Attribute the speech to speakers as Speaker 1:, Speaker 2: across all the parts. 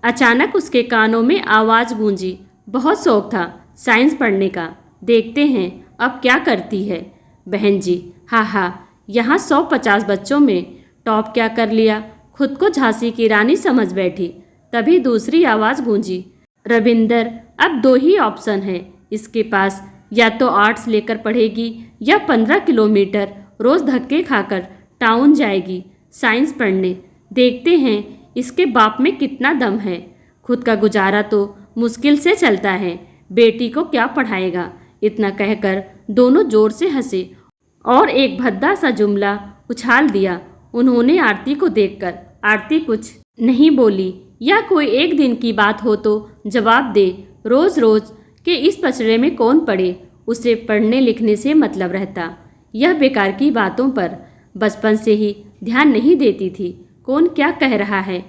Speaker 1: अचानक उसके कानों में आवाज़ गूंजी। बहुत शौक था साइंस पढ़ने का, देखते हैं अब क्या करती है। बहन जी, हाँ हाँ, यहाँ 150 बच्चों में टॉप क्या कर लिया, खुद को झांसी की रानी समझ बैठी। तभी दूसरी आवाज़ गूंजी, रविंदर, अब 2 ही ऑप्शन हैं इसके पास, या तो आर्ट्स लेकर पढ़ेगी या 15 किलोमीटर रोज़ धक्के खाकर टाउन जाएगी साइंस पढ़ने। देखते हैं इसके बाप में कितना दम है, खुद का गुजारा तो मुश्किल से चलता है, बेटी को क्या पढ़ाएगा। इतना कहकर दोनों जोर से हंसे और एक भद्दा सा जुमला उछाल दिया उन्होंने आरती को देखकर। आरती कुछ नहीं बोली। या कोई एक दिन की बात हो तो जवाब दे, रोज़ रोज़ के इस पचड़े में कौन पड़े, उसे पढ़ने लिखने से मतलब रहता। यह बेकार की बातों पर बचपन से ही ध्यान नहीं देती थी। कौन क्या कह रहा है,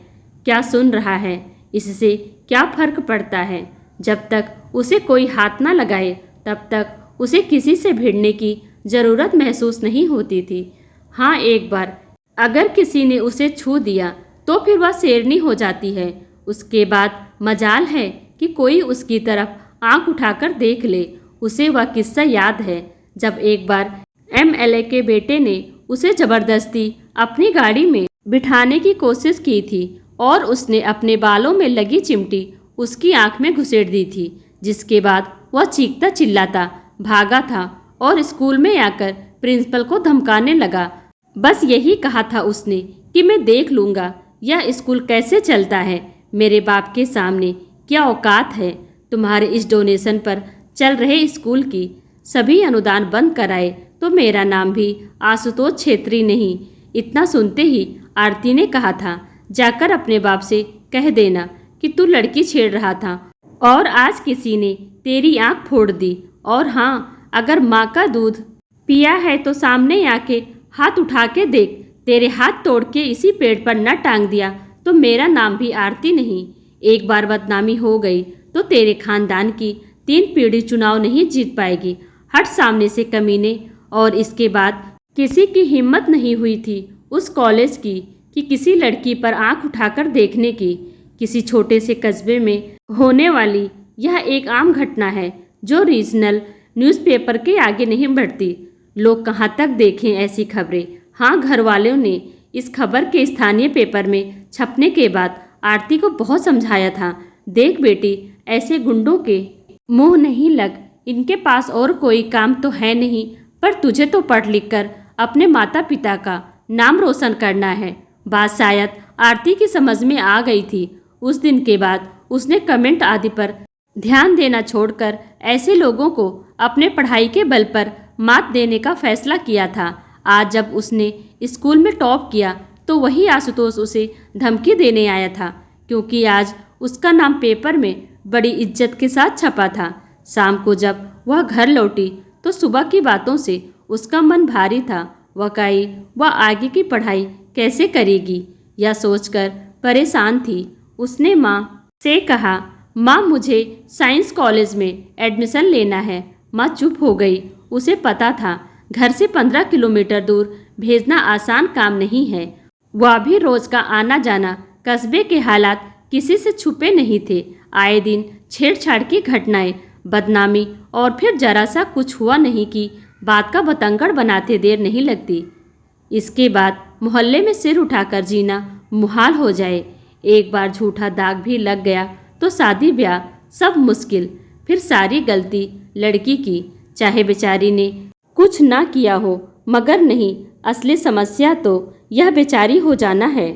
Speaker 1: क्या सुन रहा है, इससे क्या फर्क पड़ता है। जब तक उसे कोई हाथ ना लगाए तब तक उसे किसी से भिड़ने की ज़रूरत महसूस नहीं होती थी। हाँ, एक बार अगर किसी ने उसे छू दिया तो फिर वह शेरनी हो जाती है। उसके बाद मजाल है कि कोई उसकी तरफ आंख उठाकर देख ले। उसे वह किस्सा याद है जब एक बार एमएलए के बेटे ने उसे ज़बरदस्ती अपनी गाड़ी में बिठाने की कोशिश की थी और उसने अपने बालों में लगी चिमटी उसकी आंख में घुसेड़ दी थी, जिसके बाद वह चीखता चिल्लाता भागा था और स्कूल में आकर प्रिंसिपल को धमकाने लगा। बस यही कहा था उसने कि मैं देख लूँगा यह स्कूल कैसे चलता है, मेरे बाप के सामने क्या औकात है। तुम्हारे इस डोनेशन पर चल रहे स्कूल की सभी अनुदान बंद कराए तो मेरा नाम भी आशुतोष छेत्री नहीं। इतना सुनते ही आरती ने कहा था, जाकर अपने बाप से कह देना कि तू लड़की छेड़ रहा था और आज किसी ने तेरी आंख फोड़ दी। और हाँ, अगर माँ का दूध पिया है तो सामने आके हाथ उठा के देख, तेरे हाथ तोड़ के इसी पेड़ पर न टांग दिया तो मेरा नाम भी आरती नहीं। एक बार बदनामी हो गई तो तेरे खानदान की 3 पीढ़ी चुनाव नहीं जीत पाएगी। हट सामने से कमीने। और इसके बाद किसी की हिम्मत नहीं हुई थी उस कॉलेज की कि किसी लड़की पर आंख उठाकर देखने की। किसी छोटे से कस्बे में होने वाली यह एक आम घटना है जो रीजनल न्यूज़पेपर के आगे नहीं बढ़ती। लोग कहाँ तक देखें ऐसी खबरें। हाँ, घर वालों ने इस खबर के स्थानीय पेपर में छपने के बाद आरती को बहुत समझाया था, देख बेटी, ऐसे गुंडों के मुंह नहीं लग, इनके पास और कोई काम तो है नहीं, पर तुझे तो पढ़ लिख कर अपने माता पिता का नाम रोशन करना है। बात शायद आरती की समझ में आ गई थी। उस दिन के बाद उसने कमेंट आदि पर ध्यान देना छोड़कर ऐसे लोगों को अपने पढ़ाई के बल पर मात देने का फैसला किया था। आज जब उसने स्कूल में टॉप किया तो वही आशुतोष उसे धमकी देने आया था, क्योंकि आज उसका नाम पेपर में बड़ी इज्जत के साथ छपा था। शाम को जब वह घर लौटी तो सुबह की बातों से उसका मन भारी था। वह आगे की पढ़ाई कैसे करेगी यह सोचकर परेशान थी। उसने माँ से कहा, माँ मुझे साइंस कॉलेज में एडमिशन लेना है। माँ चुप हो गई। उसे पता था घर से 15 किलोमीटर दूर भेजना आसान काम नहीं है। वह भी रोज का आना जाना, कस्बे के हालात किसी से छुपे नहीं थे। आए दिन छेड़छाड़ की घटनाएं, बदनामी और फिर जरा सा कुछ हुआ नहीं कि बात का बतंगड़ बनाते देर नहीं लगती। इसके बाद मोहल्ले में सिर उठाकर जीना मुहाल हो जाए। एक बार झूठा दाग भी लग गया तो शादी ब्याह सब मुश्किल। फिर सारी गलती लड़की की, चाहे बेचारी ने कुछ ना किया हो, मगर नहीं, असली समस्या तो यह बेचारी हो जाना है।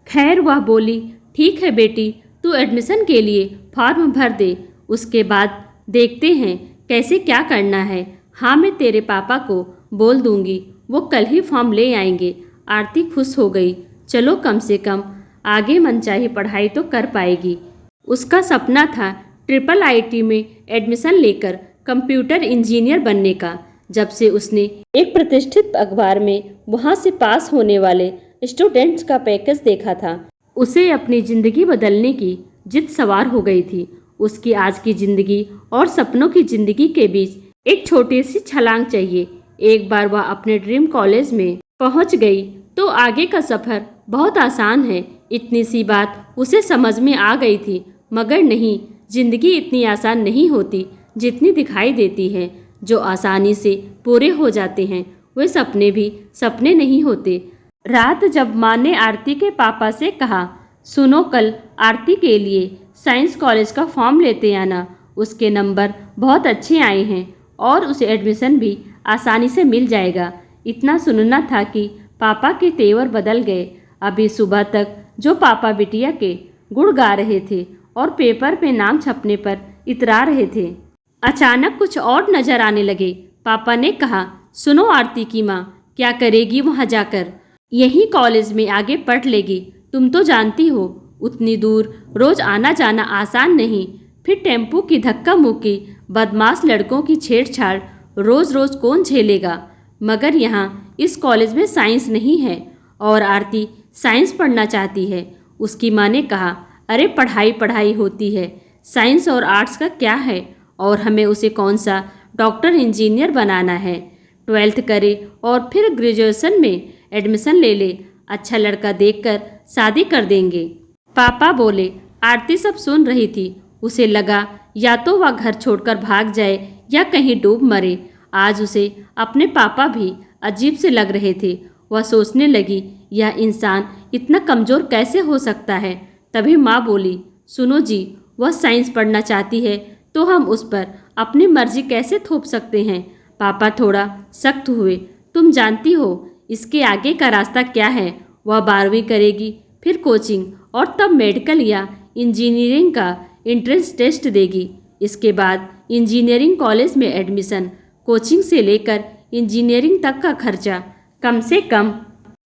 Speaker 1: खैर, वह बोली, ठीक है बेटी, तू एडमिशन के लिए फॉर्म भर दे, उसके बाद देखते हैं कैसे क्या करना है। हाँ, मैं तेरे पापा को बोल दूंगी, वो कल ही फॉर्म ले आएंगे। आरती खुश हो गई। चलो, कम से कम आगे मनचाही पढ़ाई तो कर पाएगी। उसका सपना था ट्रिपल आईटी में एडमिशन लेकर कंप्यूटर इंजीनियर बनने का। जब से उसने एक प्रतिष्ठित अखबार में वहाँ से पास होने वाले स्टूडेंट्स का पैकेज देखा था, उसे अपनी ज़िंदगी बदलने की जिद सवार हो गई थी। उसकी आज की ज़िंदगी और सपनों की ज़िंदगी के बीच एक छोटी सी छलांग चाहिए। एक बार वह अपने ड्रीम कॉलेज में पहुंच गई तो आगे का सफ़र बहुत आसान है। इतनी सी बात उसे समझ में आ गई थी, मगर नहीं, जिंदगी इतनी आसान नहीं होती जितनी दिखाई देती है। जो आसानी से पूरे हो जाते हैं वे सपने भी सपने नहीं होते। रात जब माँ ने आरती के पापा से कहा, सुनो, कल आरती के लिए साइंस कॉलेज का फॉर्म लेते आना, उसके नंबर बहुत अच्छे आए हैं और उसे एडमिशन भी आसानी से मिल जाएगा। इतना सुनना था कि पापा के तेवर बदल गए। अभी सुबह तक जो पापा बिटिया के गुण गा रहे थे और पेपर पे नाम छपने पर इतरा रहे थे, अचानक कुछ और नजर आने लगे। पापा ने कहा, सुनो आरती की माँ, क्या करेगी वहाँ जाकर? यहीं कॉलेज में आगे पढ़ लेगी। तुम तो जानती हो उतनी दूर रोज आना जाना आसान नहीं। फिर टेम्पो की धक्का मुक्की, बदमाश लड़कों की छेड़छाड़ रोज रोज कौन झेलेगा? मगर यहाँ इस कॉलेज में साइंस नहीं है और आरती साइंस पढ़ना चाहती है। उसकी माँ ने कहा, अरे पढ़ाई पढ़ाई होती है, साइंस और आर्ट्स का क्या है? और हमें उसे कौन सा डॉक्टर इंजीनियर बनाना है? 12th करे और फिर ग्रेजुएशन में एडमिशन ले ले। अच्छा लड़का देखकर शादी कर देंगे। पापा बोले। आरती सब सुन रही थी। उसे लगा या तो वह घर छोड़कर भाग जाए या कहीं डूब मरे। आज उसे अपने पापा भी अजीब से लग रहे थे। वह सोचने लगी, यह इंसान इतना कमज़ोर कैसे हो सकता है? तभी माँ बोली, सुनो जी, वह साइंस पढ़ना चाहती है तो हम उस पर अपनी मर्जी कैसे थोप सकते हैं? पापा थोड़ा सख्त हुए। तुम जानती हो इसके आगे का रास्ता क्या है? वह 12वीं करेगी, फिर कोचिंग और तब मेडिकल या इंजीनियरिंग का एंट्रेंस टेस्ट देगी। इसके बाद इंजीनियरिंग कॉलेज में एडमिशन, कोचिंग से लेकर इंजीनियरिंग तक का खर्चा कम से कम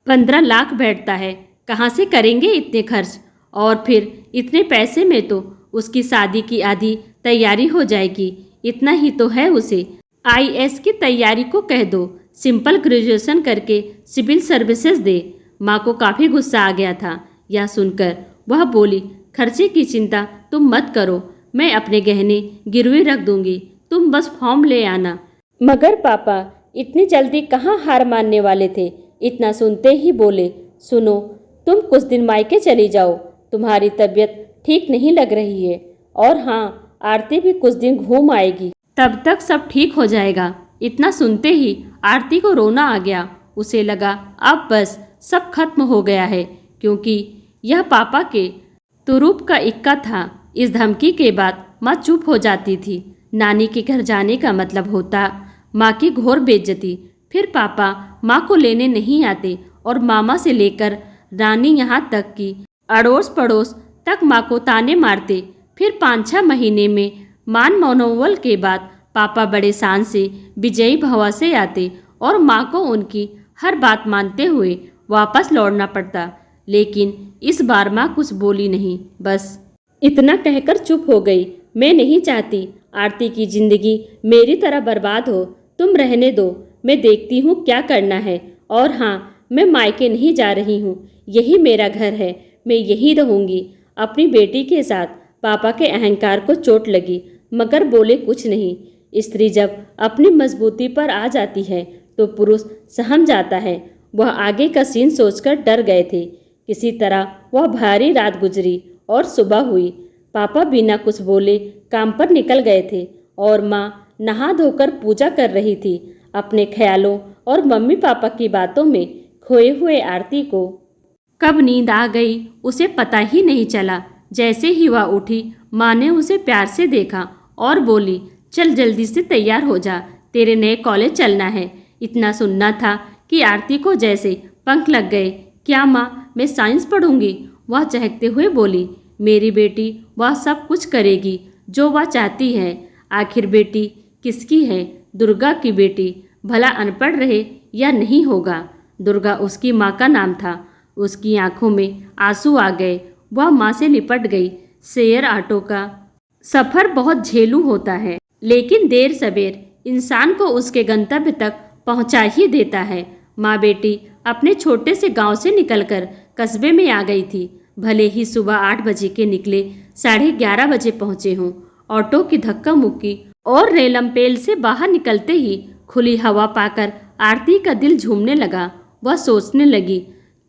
Speaker 1: 15 लाख बैठता है। कहाँ से करेंगे इतने खर्च? और फिर इतने पैसे में तो उसकी शादी की आधी तैयारी हो जाएगी। इतना ही तो है उसे। आईएएस की तैयारी को कह दो, सिंपल ग्रेजुएशन करके सिविल सर्विसेज दे। माँ को काफ़ी गुस्सा आ गया था। यह सुनकर वह बोली, खर्चे की चिंता तुम मत करो, मैं अपने गहने गिरवी रख दूंगी, तुम बस फॉर्म ले आना। मगर पापा इतनी जल्दी कहाँ हार मानने वाले थे। इतना सुनते ही बोले, सुनो, तुम कुछ दिन मायके चली जाओ, तुम्हारी तबीयत ठीक नहीं लग रही है। और हाँ, आरती भी कुछ दिन घूम आएगी, तब तक सब ठीक हो जाएगा। इतना सुनते ही आरती को रोना आ गया। उसे लगा अब बस सब खत्म हो गया है, क्योंकि यह पापा के तुरूप का इक्का था। इस धमकी के बाद माँ चुप हो जाती थी। नानी के घर जाने का मतलब होता माँ की घोर बेइज्जती। फिर पापा माँ को लेने नहीं आते और मामा से लेकर रानी यहाँ तक कि अड़ोस पड़ोस तक माँ को ताने मारते। फिर 5-6 महीने में मान मनोबल के बाद पापा बड़े शान से विजयी भवा से आते और माँ को उनकी हर बात मानते हुए वापस लौटना पड़ता। लेकिन इस बार माँ कुछ बोली नहीं, बस इतना कहकर चुप हो गई। मैं नहीं चाहती आरती की जिंदगी मेरी तरह बर्बाद हो। तुम रहने दो, मैं देखती हूँ क्या करना है। और हाँ, मैं मायके नहीं जा रही हूँ, यही मेरा घर है, मैं यही रहूँगी अपनी बेटी के साथ। पापा के अहंकार को चोट लगी, मगर बोले कुछ नहीं। स्त्री जब अपनी मजबूती पर आ जाती है तो पुरुष सहम जाता है। वह आगे का सीन सोचकर डर गए थे। किसी तरह वह भारी रात गुजरी और सुबह हुई। पापा बिना कुछ बोले काम पर निकल गए थे और माँ नहा धोकर पूजा कर रही थी। अपने ख्यालों और मम्मी पापा की बातों में खोए हुए आरती को कब नींद आ गई उसे पता ही नहीं चला। जैसे ही वह उठी, माँ ने उसे प्यार से देखा और बोली, चल जल्दी से तैयार हो जा, तेरे नए कॉलेज चलना है। इतना सुनना था कि आरती को जैसे पंख लग गए। क्या माँ, मैं साइंस पढ़ूंगी? वह चहकते हुए बोली, मेरी बेटी वह सब कुछ करेगी जो वह चाहती है। आखिर बेटी किसकी है? दुर्गा की बेटी। भला अनपढ़ रहे या नहीं होगा। दुर्गा उसकी माँ का नाम था। उसकी आंखों में आंसू आ गए। वह माँ से लिपट गई। शेयर ऑटो का सफ़र बहुत झेलू होता है, लेकिन देर सवेर इंसान को उसके गंतव्य तक पहुँचा ही देता है। माँ बेटी अपने छोटे से गांव से निकलकर कस्बे में आ गई थी। भले ही सुबह 8 बजे के निकले, 11:30 बजे पहुँचे हों। ऑटो की धक्का मुक्की और रेलमपेल से बाहर निकलते ही खुली हवा पाकर आरती का दिल झूमने लगा। वह सोचने लगी,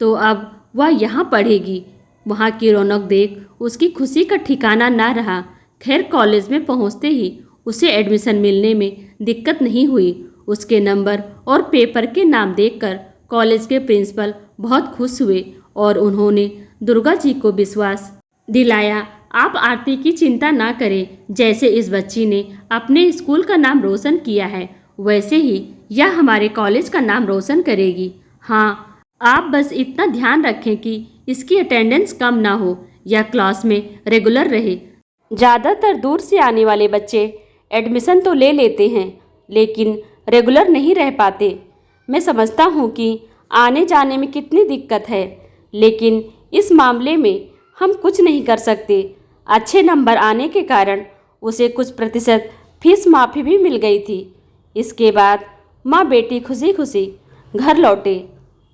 Speaker 1: तो अब वह यहाँ पढ़ेगी, वहाँ की रौनक देख उसकी खुशी का ठिकाना ना रहा। खैर कॉलेज में पहुँचते ही उसे एडमिशन मिलने में दिक्कत नहीं हुई। उसके नंबर और पेपर के नाम देखकर कॉलेज के प्रिंसिपल बहुत खुश हुए और उन्होंने दुर्गा जी को विश्वास दिलाया, आप आरती की चिंता ना करें। जैसे इस बच्ची ने अपने स्कूल का नाम रोशन किया है, वैसे ही यह हमारे कॉलेज का नाम रोशन करेगी। हाँ, आप बस इतना ध्यान रखें कि इसकी अटेंडेंस कम ना हो या क्लास में रेगुलर रहे। ज़्यादातर दूर से आने वाले बच्चे एडमिशन तो ले लेते हैं, लेकिन रेगुलर नहीं रह पाते। मैं समझता हूँ कि आने जाने में कितनी दिक्कत है, लेकिन इस मामले में हम कुछ नहीं कर सकते। अच्छे नंबर आने के कारण उसे कुछ प्रतिशत फीस माफ़ी भी मिल गई थी। इसके बाद माँ बेटी खुशी खुशी घर लौटे,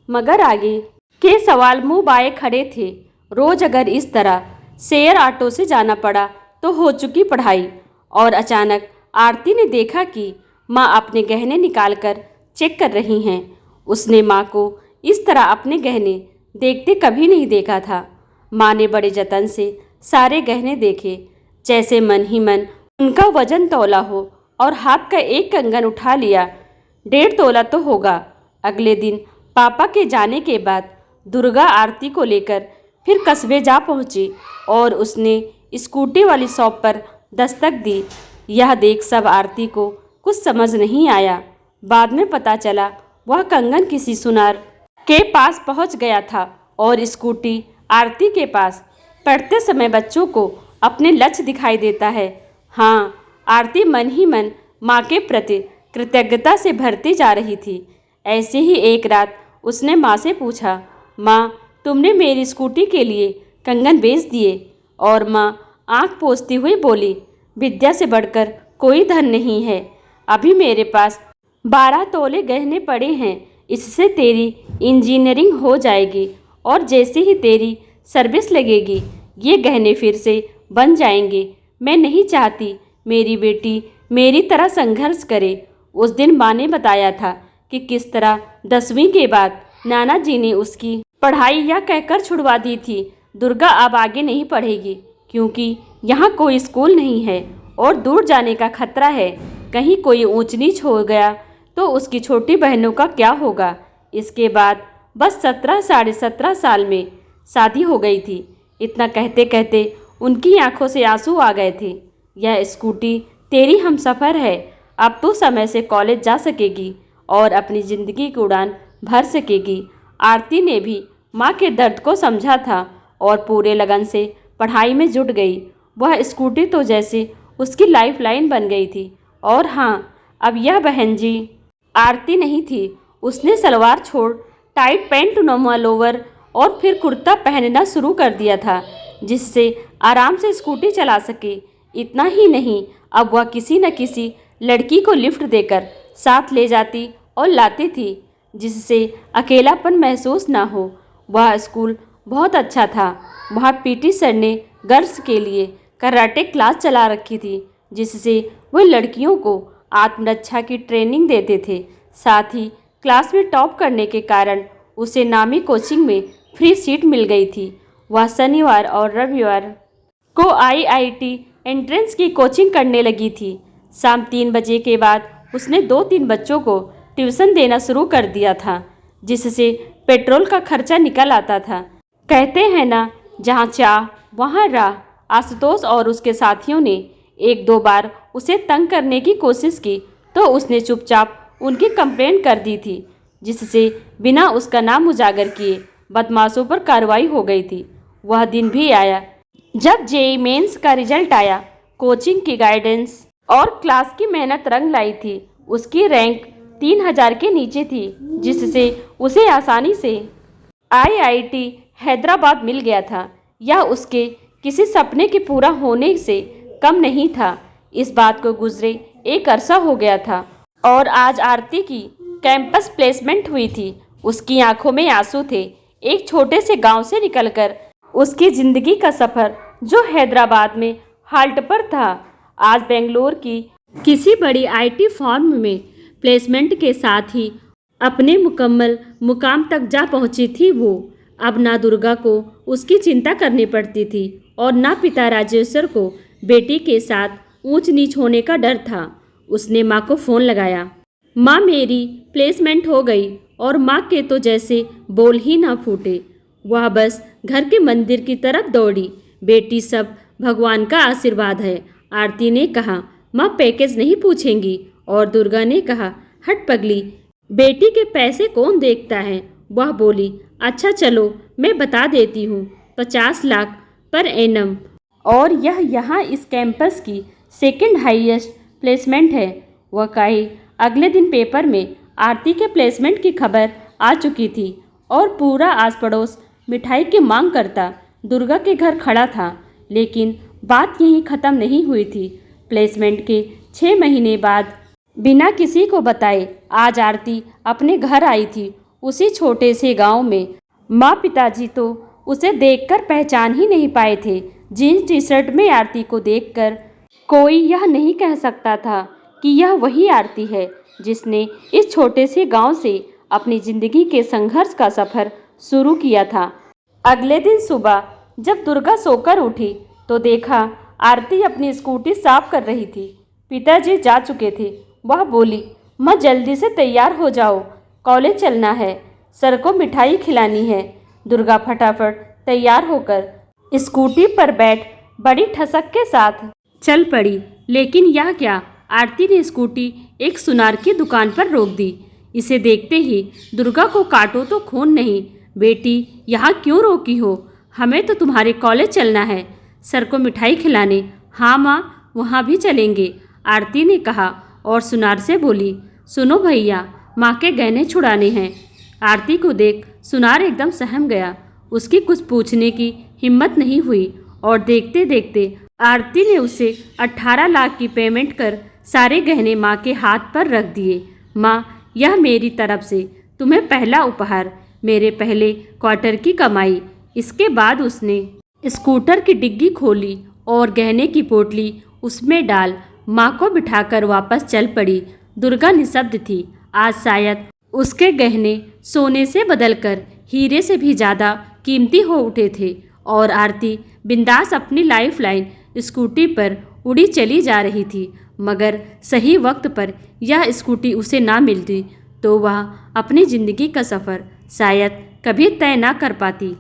Speaker 1: मगर आगे के सवाल मुँह बाए खड़े थे। रोज़ अगर इस तरह शेयर ऑटो से जाना पड़ा तो हो चुकी पढ़ाई। और अचानक आरती ने देखा कि माँ अपने गहने निकालकर चेक कर रही हैं। उसने माँ को इस तरह अपने गहने देखते कभी नहीं देखा था। माँ ने बड़े जतन से सारे गहने देखे, जैसे मन ही मन उनका वजन तौला हो, और हाथ का एक कंगन उठा लिया। 1.5 तोला तो होगा। अगले दिन पापा के जाने के बाद दुर्गा आरती को लेकर फिर कस्बे जा पहुंची और उसने स्कूटी वाली शॉप पर दस्तक दी। यह देख सब आरती को कुछ समझ नहीं आया। बाद में पता चला वह कंगन किसी सुनार के पास पहुंच गया था और स्कूटी आरती के पास। पढ़ते समय बच्चों को अपने लक्ष्य दिखाई देता है। हाँ, आरती मन ही मन माँ के प्रति कृतज्ञता से भरती जा रही थी। ऐसे ही एक रात उसने माँ से पूछा, माँ तुमने मेरी स्कूटी के लिए कंगन बेच दिए? और माँ आँख पोंछती हुई बोली, विद्या से बढ़कर कोई धन नहीं है। अभी मेरे पास 12 तोले गहने पड़े हैं, इससे तेरी इंजीनियरिंग हो जाएगी और जैसे ही तेरी सर्विस लगेगी ये गहने फिर से बन जाएंगे। मैं नहीं चाहती मेरी बेटी मेरी तरह संघर्ष करे। उस दिन माँ ने बताया था कि किस तरह 10वीं के बाद नाना जी ने उसकी पढ़ाई यह कहकर छुड़वा दी थी, दुर्गा अब आगे नहीं पढ़ेगी क्योंकि यहाँ कोई स्कूल नहीं है और दूर जाने का खतरा है। कहीं कोई ऊंच नीच हो गया तो उसकी छोटी बहनों का क्या होगा। इसके बाद बस 17 साढ़े 17 साल में शादी हो गई थी। इतना कहते कहते उनकी आंखों से आंसू आ गए थे। यह स्कूटी तेरी हमसफ़र है। अब तू समय से कॉलेज जा सकेगी और अपनी ज़िंदगी की उड़ान भर सकेगी। आरती ने भी माँ के दर्द को समझा था और पूरे लगन से पढ़ाई में जुट गई। वह स्कूटी तो जैसे उसकी लाइफ लाइन बन गई थी। और हाँ, अब यह बहन जी आरती नहीं थी। उसने सलवार छोड़ टाइट पैंट नुमा लोवर और फिर कुर्ता पहनना शुरू कर दिया था, जिससे आराम से स्कूटी चला सके। इतना ही नहीं, अब वह किसी न किसी लड़की को लिफ्ट देकर साथ ले जाती और लाती थी, जिससे अकेलापन महसूस ना हो। वह स्कूल बहुत अच्छा था। वहाँ पीटी सर ने गर्ल्स के लिए कराटे क्लास चला रखी थी, जिससे वह लड़कियों को आत्मरक्षा की ट्रेनिंग देते थे। साथ ही क्लास में टॉप करने के कारण उसे नामी कोचिंग में फ्री सीट मिल गई थी। वह शनिवार और रविवार को आईआईटी एंट्रेंस की कोचिंग करने लगी थी। शाम 3 बजे के बाद उसने 2-3 बच्चों को ट्यूशन देना शुरू कर दिया था, जिससे पेट्रोल का खर्चा निकल आता था। कहते हैं ना, जहाँ चाह वहाँ राह। आशुतोष और उसके साथियों ने 1-2 बार उसे तंग करने की कोशिश की तो उसने चुपचाप उनकी कंप्लेंट कर दी थी, जिससे बिना उसका नाम उजागर किए बदमाशों पर कार्रवाई हो गई थी। वह दिन भी आया जब जेईई मेंस का रिजल्ट आया। कोचिंग की गाइडेंस और क्लास की मेहनत रंग लाई थी। उसकी रैंक 3000 के नीचे थी, जिससे उसे आसानी से आईआईटी हैदराबाद मिल गया था। यह उसके किसी सपने के पूरा होने से कम नहीं था। इस बात को गुजरे एक अरसा हो गया था और आज आरती की कैंपस प्लेसमेंट हुई थी। उसकी आंखों में आंसू थे। एक छोटे से गांव से निकलकर उसकी ज़िंदगी का सफ़र, जो हैदराबाद में हाल्ट पर था, आज बेंगलोर की किसी बड़ी आईटी फर्म में प्लेसमेंट के साथ ही अपने मुकम्मल मुकाम तक जा पहुंची थी। वो अब ना दुर्गा को उसकी चिंता करनी पड़ती थी और ना पिता राजेश्वर को बेटी के साथ ऊंच नीच होने का डर था। उसने माँ को फ़ोन लगाया। माँ, मेरी प्लेसमेंट हो गई। और माँ के तो जैसे बोल ही ना फूटे। वह बस घर के मंदिर की तरफ दौड़ी। बेटी, सब भगवान का आशीर्वाद है। आरती ने कहा। माँ पैकेज नहीं पूछेंगी? और दुर्गा ने कहा, हट पगली, बेटी के पैसे कौन देखता है। वह बोली, अच्छा चलो मैं बता देती हूँ, 50 लाख पर एनम। और यह यहाँ इस कैंपस की सेकंड हाईएस्ट प्लेसमेंट है। वह कही। अगले दिन पेपर में आरती के प्लेसमेंट की खबर आ चुकी थी और पूरा आस पड़ोस मिठाई की मांग करता दुर्गा के घर खड़ा था। लेकिन बात यहीं ख़त्म नहीं हुई थी। प्लेसमेंट के 6 महीने बाद बिना किसी को बताए आज आरती अपने घर आई थी, उसी छोटे से गांव में। माँ पिताजी तो उसे देखकर पहचान ही नहीं पाए थे। जीन्स टी शर्ट में आरती को देखकर कोई यह नहीं कह सकता था कि यह वही आरती है जिसने इस छोटे से गांव से अपनी ज़िंदगी के संघर्ष का सफ़र शुरू किया था। अगले दिन सुबह जब दुर्गा सोकर उठी तो देखा आरती अपनी स्कूटी साफ कर रही थी। पिताजी जा चुके थे। वह बोली, माँ जल्दी से तैयार हो जाओ, कॉलेज चलना है, सर को मिठाई खिलानी है। दुर्गा फटाफट तैयार होकर स्कूटी पर बैठ बड़ी ठसक के साथ चल पड़ी। लेकिन यह क्या, आरती ने स्कूटी एक सुनार की दुकान पर रोक दी। इसे देखते ही दुर्गा को काटो तो खून नहीं। बेटी, यहाँ क्यों रोकी हो? हमें तो तुम्हारे कॉलेज चलना है, सर को मिठाई खिलाने। हाँ माँ, वहाँ भी चलेंगे, आरती ने कहा और सुनार से बोली, सुनो भैया, माँ के गहने छुड़ाने हैं। आरती को देख सुनार एकदम सहम गया। उसकी कुछ पूछने की हिम्मत नहीं हुई और देखते देखते आरती ने उसे 18 लाख की पेमेंट कर सारे गहने माँ के हाथ पर रख दिए। माँ, यह मेरी तरफ से तुम्हें पहला उपहार, मेरे पहले क्वार्टर की कमाई। इसके बाद उसने स्कूटर की डिग्गी खोली और गहने की पोटली उसमें डाल माँ को बिठाकर वापस चल पड़ी। दुर्गा निशब्द थी। आज शायद उसके गहने सोने से बदलकर हीरे से भी ज़्यादा कीमती हो उठे थे और आरती बिंदास अपनी लाइफ लाइन स्कूटी पर उड़ी चली जा रही थी। मगर सही वक्त पर यह स्कूटी उसे ना मिलती तो वह अपनी ज़िंदगी का सफ़र शायद कभी तय ना कर पाती।